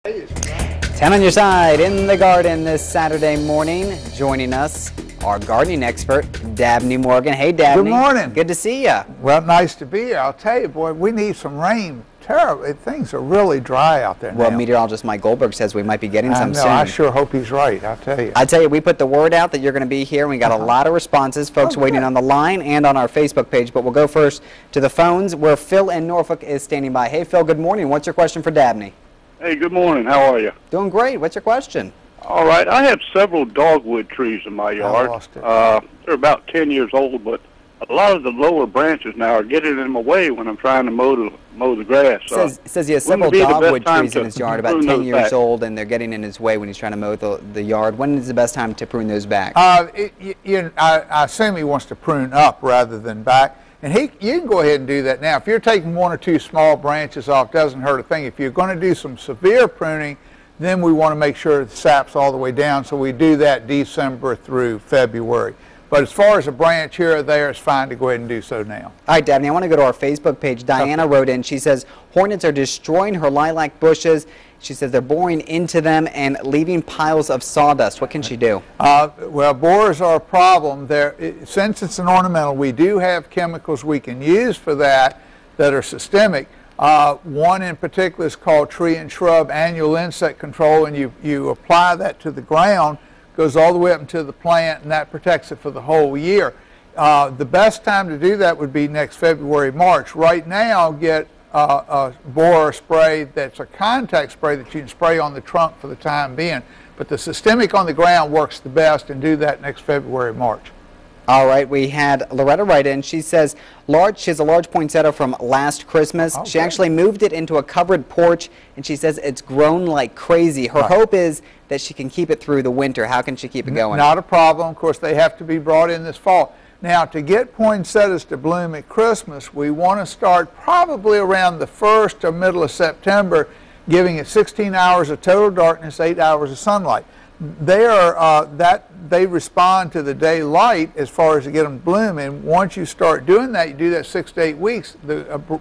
10 on your side in the garden this Saturday morning. Joining us, our gardening expert, Dabney Morgan. Hey, Dabney. Good morning. Good to see you. Well, nice to be here. I'll tell you, boy, we need some rain. Terrible. Things are really dry out there now. Well, meteorologist Mike Goldberg says we might be getting some soon. I sure hope he's right, I'll tell you. I tell you, we put the word out that you're going to be here, and we got a lot of responses, folks waiting on the line and on our Facebook page. But we'll go first to the phones, where Phil in Norfolk is standing by. Hey, Phil, good morning. What's your question for Dabney? Hey, good morning. How are you? Doing great. What's your question? All right. I have several dogwood trees in my yard. I lost it. They're about 10 years old, but a lot of the lower branches now are getting in my way when I'm trying to mow the grass. Says he has several dogwood trees in his yard, about 10 years old, and they're getting in his way when he's trying to mow the yard. When is the best time to prune those back? I assume he wants to prune up rather than back. And you can go ahead and do that now. If you're taking one or two small branches off, doesn't hurt a thing. If you're going to do some severe pruning, then we want to make sure the sap's all the way down. So we do that December through February. But as far as a branch here or there, it's fine to go ahead and do so now. All right, Dabney, I want to go to our Facebook page. Diana wrote in. She says hornets are destroying her lilac bushes. She says they're boring into them and leaving piles of sawdust. What can she do? Well, borers are a problem. Since it's an ornamental, we do have chemicals we can use for that are systemic. One in particular is called tree and shrub annual insect control, and you apply that to the ground, goes all the way up into the plant, and that protects it for the whole year. The best time to do that would be next February, March. Right now, get a borer spray that's a contact spray that you can spray on the trunk for the time being. But the systemic on the ground works the best, and do that next February, March. All right, we had Loretta write in. She says she has a large poinsettia from last Christmas. Okay. She actually moved it into a covered porch, and she says it's grown like crazy. Her hope is that she can keep it through the winter. How can she keep it going? Not a problem. Of course, they have to be brought in this fall. Now, to get poinsettias to bloom at Christmas, we want to start probably around the 1st or middle of September, giving it 16 hours of total darkness, 8 hours of sunlight. They respond to the daylight as far as to get them to bloom, and once you start doing that, you do that 6 to 8 weeks.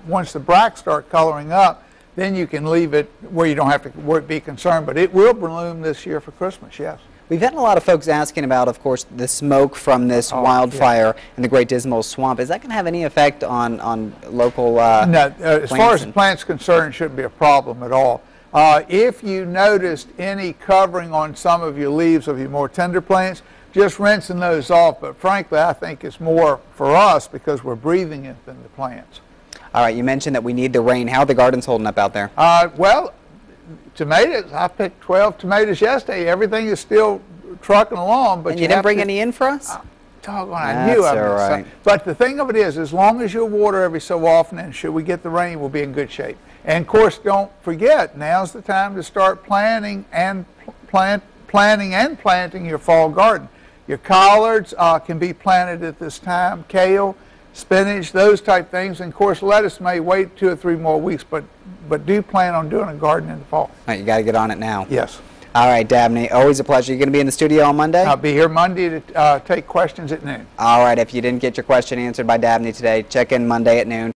Once the bracts start coloring up, then you can leave it where you don't have to be concerned. But it will bloom this year for Christmas, yes. We've had a lot of folks asking about, of course, the smoke from this wildfire in the Great Dismal Swamp. Is that going to have any effect on local No, as far as the plant's concerned, it shouldn't be a problem at all. If you noticed any covering on some of your leaves of your more tender plants, just rinsing those off. But frankly, I think it's more for us because we're breathing it than the plants. All right, you mentioned that we need the rain. How are the gardens holding up out there? Well, tomatoes, I picked 12 tomatoes yesterday. Everything is still trucking along. But and you didn't bring any in for us? Doggone, I knew I missed something. But the thing of it is, as long as you water every so often, and should we get the rain, we'll be in good shape. And of course, don't forget, now's the time to start planting and planting your fall garden. Your collards can be planted at this time, kale, spinach, those type things. And of course, lettuce may wait 2 or 3 more weeks, but do plan on doing a garden in the fall. All right, you got to get on it now. Yes. All right, Dabney, always a pleasure. You going to be in the studio on Monday? I'll be here Monday to take questions at noon. All right, if you didn't get your question answered by Dabney today, check in Monday at noon.